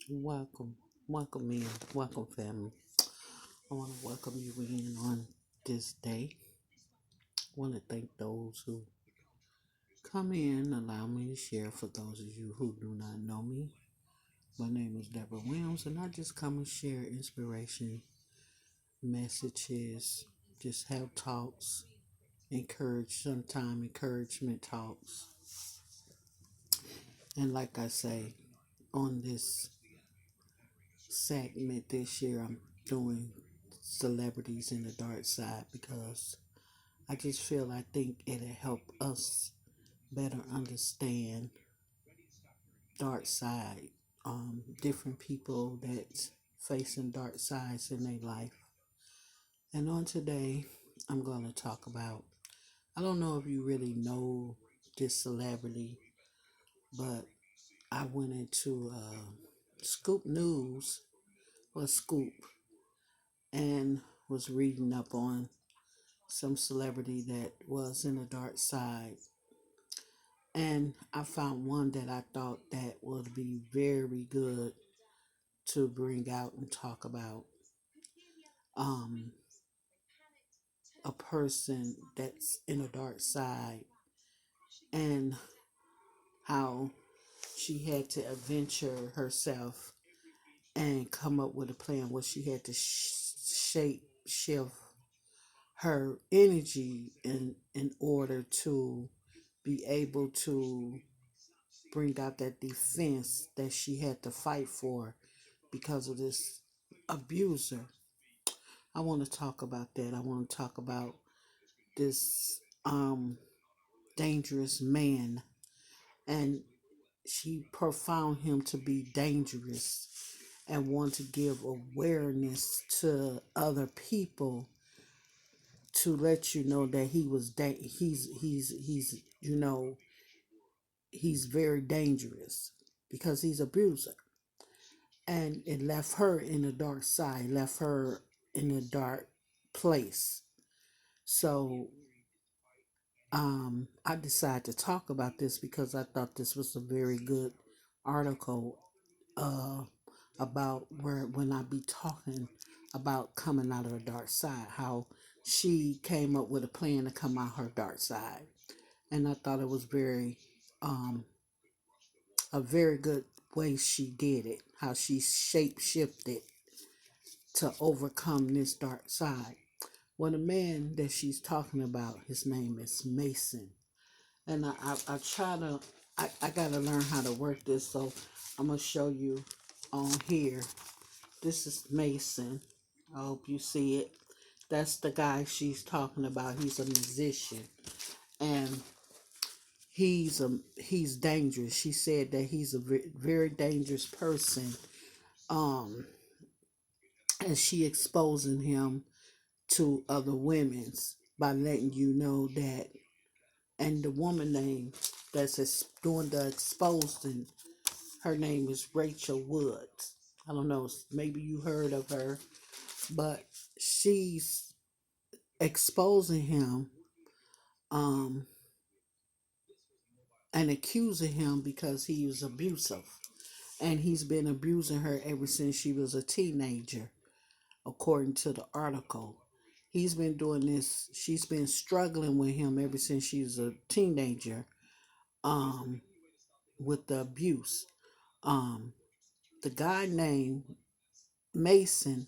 Welcome, welcome in, welcome family. I want to welcome you in on this day. I want to thank those who come in, allow me to share. For those of you who do not know me, my name is Deborah Williams, and I just come and share inspiration, messages, just have talks, sometime encouragement talks. And like I say, on this segment this year, I'm doing celebrities in the dark side because I think it'll help us better understand dark side, different people that's facing dark sides in their life. And on today, I'm going to talk about, I don't know if you really know this celebrity, but I went into Scoop News or Scoop and was reading up on some celebrity that was in the dark side, and I found one that I thought that would be very good to bring out and talk about. Um, a person that's in a dark side and how she had to adventure herself and come up with a plan where she had to shift her energy in order to be able to bring out that defense that she had to fight for because of this abuser. I want to talk about that. I want to talk about this dangerous man, and she found him to be dangerous and want to give awareness to other people to let you know that he's very dangerous because he's abuser, and it left her in the dark side, left her in a dark place. So I decided to talk about this because I thought this was a very good article uh, about where when I be talking about coming out of the dark side, how she came up with a plan to come out her dark side, and I thought it was um, a very good way she did it, how she shape shifted to overcome this dark side. Well, the man that she's talking about, his name is Mason. And I try to, I got to learn how to work this. So I'm going to show you on here. This is Mason. I hope you see it. That's the guy she's talking about. He's a musician. And he's dangerous. She said that he's a very dangerous person. Um, and she exposing him to other women's by letting you know that. And the woman name that's doing the exposing, her name is Rachel Woods. I don't know, maybe you heard of her, but she's exposing him um, and accusing him because he was abusive. And he's been abusing her ever since she was a teenager, according to the article. He's been doing this, she's been struggling with him ever since she was a teenager, um, with the abuse. Um, the guy named Mason,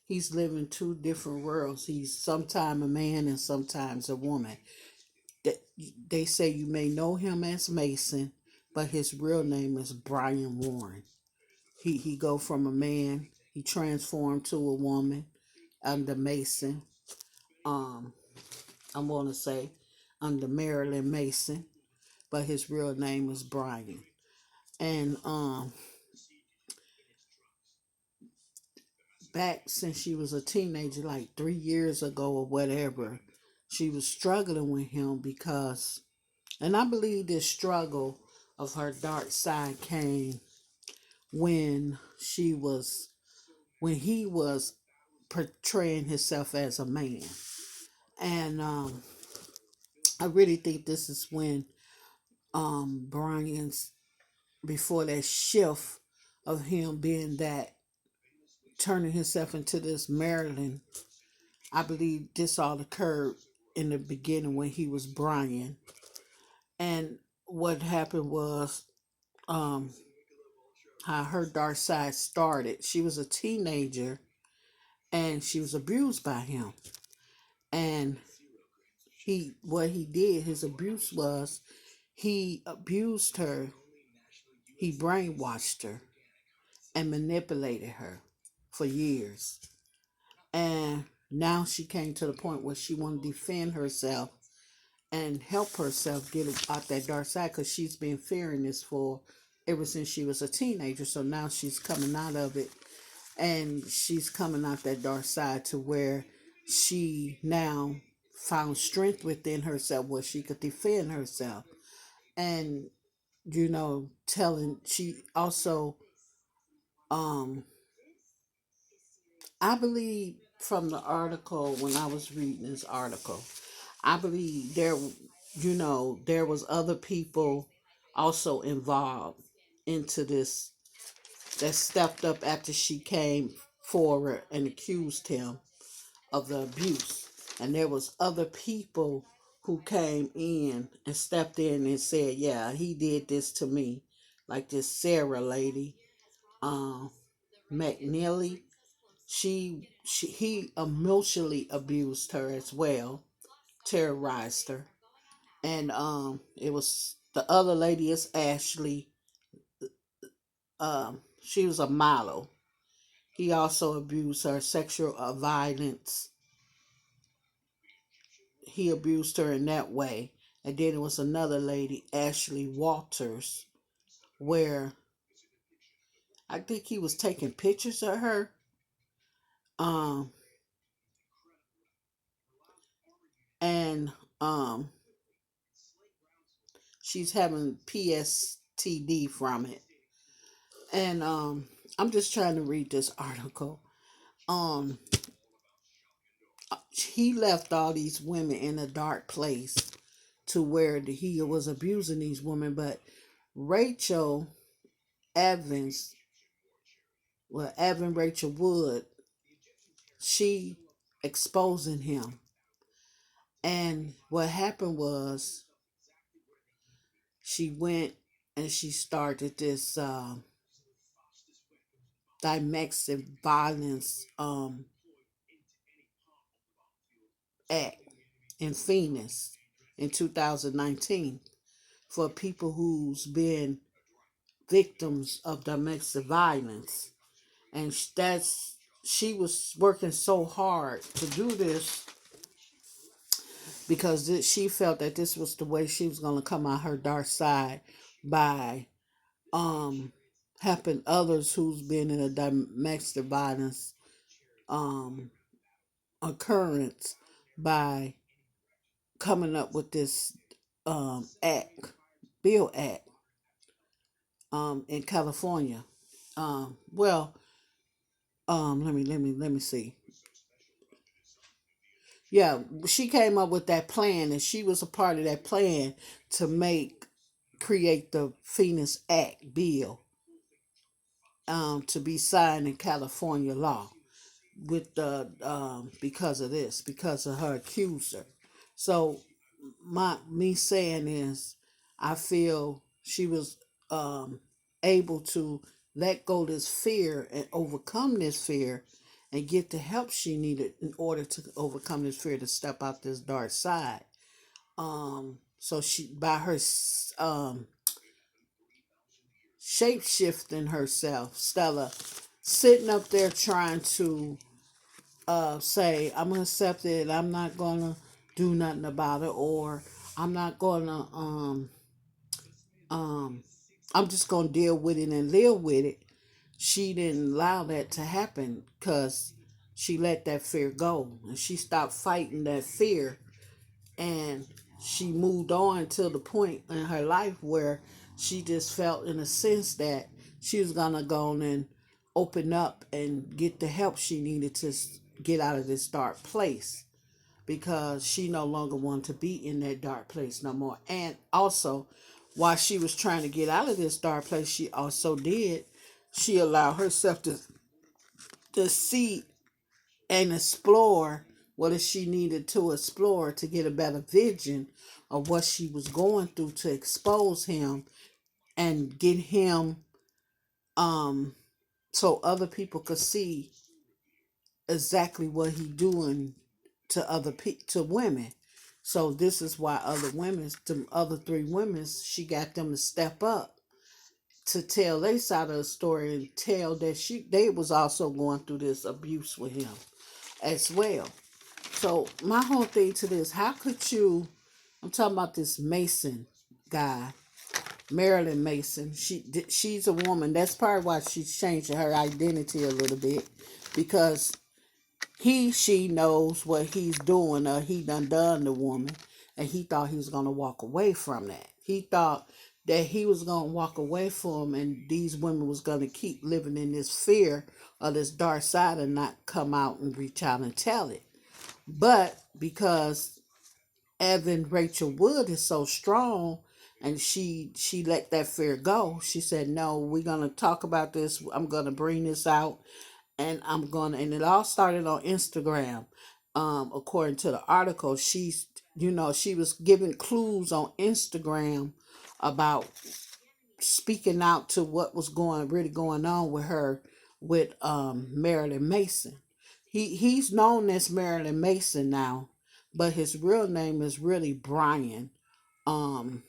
he's living two different worlds. He's sometimes a man and sometimes a woman. They say you may know him as Mason, but his real name is Brian Warren. He go from a man, he transformed to a woman under Mason. Um, I'm gonna say under Marilyn Mason, but his real name is Brian. And back since she was a teenager, like 3 years ago or whatever, she was struggling with him because, and I believe this struggle of her dark side came when when he was portraying himself as a man. And I really think this is when Brian's, before that shift of him being that, turning himself into this Maryland. I believe this all occurred in the beginning when he was Brian. And what happened was, um, how her dark side started. She was a teenager and she was abused by him. And what he did, his abuse was he abused her, he brainwashed her and manipulated her for years. And now she came to the point where she wanted to defend herself and help herself get out that dark side, because she's been fearing this for ever since she was a teenager. So now she's coming out of it, and she's coming out that dark side to where she now found strength within herself where she could defend herself. And telling, she also, um I believe, from the article, when I was reading this article, I believe there was other people also involved into this, that stepped up after she came forward and accused him of the abuse. And there was other people who came in and stepped in and said, yeah, he did this to me. Like this Sarah lady, um, McNeely, he emotionally abused her as well, terrorized her. And it was the other lady is Ashley. She was a model. He also abused her, sexual violence. He abused her in that way. And then it was another lady, Ashley Walters, where I think he was taking pictures of her. Um, and she's having PSTD from it. And I'm just trying to read this article. Um, he left all these women in a dark place to where he was abusing these women. But Rachel Evans, well, Evan Rachel Wood, she exposing him. And what happened was, she went and she started this domestic violence act in Phoenix in 2019 for people who's been victims of domestic violence. And she was working so hard to do this because she felt that this was the way she was going to come out her dark side, by um helping others who's been in a domestic violence um occurrence, by coming up with this act, bill act, in California. Well, let me see. Yeah, she came up with that plan, and she was a part of that plan to create the Phoenix Act bill, to be signed in California law, with the because of this, because of her accuser. So my me saying is, I feel she was um able to let go this fear and overcome this fear, and get the help she needed in order to overcome this fear, to step out this dark side. So she, by her shape shifting herself, Stella, sitting up there trying to say, I'm gonna accept it, I'm not gonna do nothing about it, or I'm not gonna um I'm just gonna deal with it and live with it. She didn't allow that to happen, because she let that fear go, and she stopped fighting that fear, and she moved on to the point in her life where she just felt, in a sense, that she was gonna go on and open up and get the help she needed to get out of this dark place, because she no longer wanted to be in that dark place no more. And also, while she was trying to get out of this dark place, she also did, She allowed herself to see and explore what she needed to explore to get a better vision of what she was going through to expose him and get him um so other people could see exactly what he doing to to women. So this is why other women, the other three women, she got them to step up to tell their side of the story and tell that they was also going through this abuse with him as well. So my whole thing to this, how could you? I'm talking about this Mason guy, Marilyn Mason. She's a woman. That's part why she's changing her identity a little bit because she knows what he's doing or he done the woman, and he thought he was gonna walk away from that. He thought that he was gonna walk away from him, and these women was gonna keep living in this fear of this dark side and not come out and reach out and tell it. But because Evan Rachel Wood is so strong and she let that fear go, she said, no, we're gonna talk about this. I'm gonna bring this out and and it all started on Instagram. According to the article, she was giving clues on Instagram about speaking out to what was really going on with her with Marilyn Mason. He's known as Marilyn Mason now, but his real name is really Brian. Um,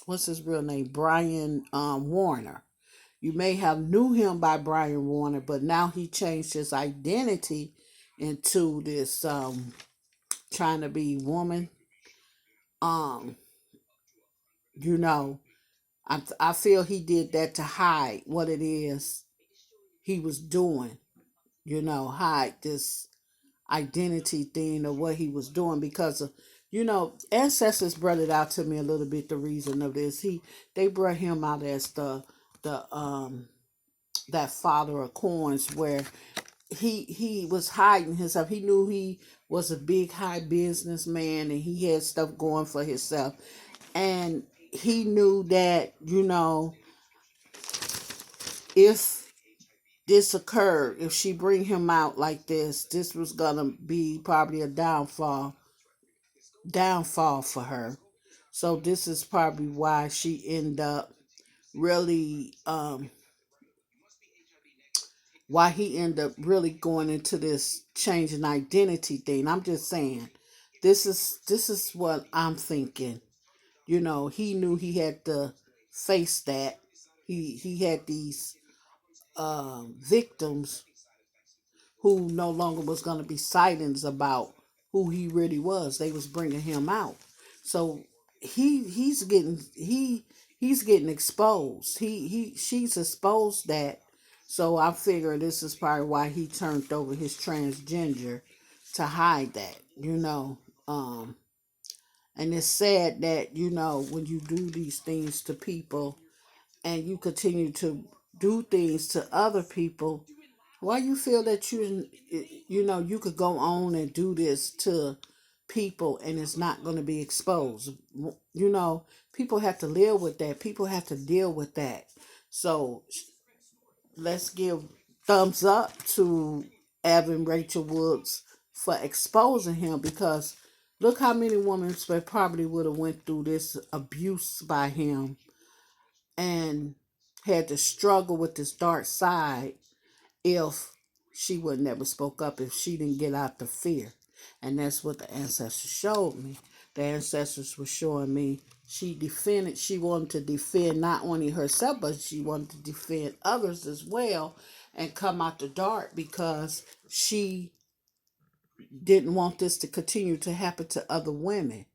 what's his real name? Brian Warner. You may have knew him by Brian Warner, but now he changed his identity into this trying to be woman. Um, you know, I feel he did that to hide what it is he was doing. Hide this identity thing of what he was doing because of ancestors brought it out to me a little bit. The reason of this, they brought him out as the that father of coins where he was hiding himself. He knew he was a big high businessman and he had stuff going for himself, and he knew that if this occurred, if she bring him out like this was gonna be probably a downfall for her. So this is probably why she ended up really why he ended up really going into this changing identity thing. I'm just saying, this is what I'm thinking. He knew he had to face that. He had these victims who no longer was going to be silenced about who he really was. They was bringing him out. So he's getting exposed. She's exposed that. So I figure this is probably why he turned over his transgender to hide that. Um, and it's sad that when you do these things to people and you continue to do things to other people, why you feel that you could go on and do this to people and it's not going to be exposed? People have to live with that. People have to deal with that. So let's give thumbs up to Evan Rachel Woods for exposing him, because look how many women probably would have went through this abuse by him and had to struggle with this dark side if she would never spoke up, if she didn't get out the fear. And that's what the ancestors showed me. The ancestors were showing me she wanted to defend not only herself, but she wanted to defend others as well and come out the dark because she didn't want this to continue to happen to other women.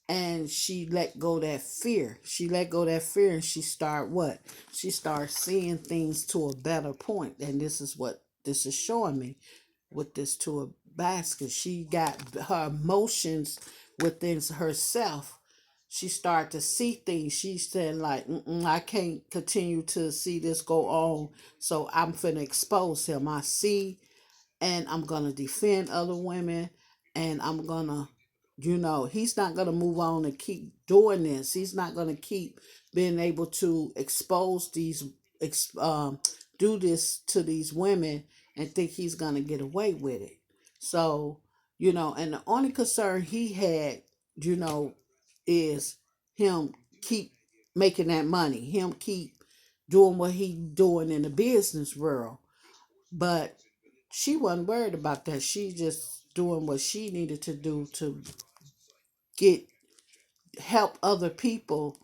And she let go that fear. She let go that fear and she started what? She started seeing things to a better point. And this is what this is showing me with this to a basket. She got her emotions within herself. She started to see things. She said like, I can't continue to see this go on. So I'm finna expose him. I see, and I'm gonna defend other women, and I'm gonna, he's not gonna move on and keep doing this. He's not gonna keep being able to expose these do this to these women and think he's going to get away with it. So, and the only concern he had, you know, is him keep making that money, him keep doing what he doing in the business world. But she wasn't worried about that. She just doing what she needed to do to get help other people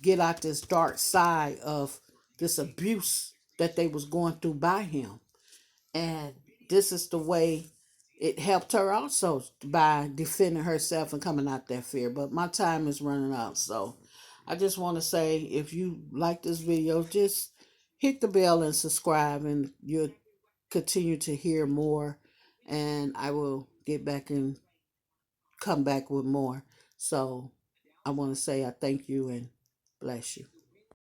get out this dark side of this abuse that they was going through by him. And this is the way it helped her also by defending herself and coming out that fear. But my time is running out, so I just want to say, if you like this video, just hit the bell and subscribe, and you'll continue to hear more, and I will get back and come back with more. So I want to say I thank you and bless you.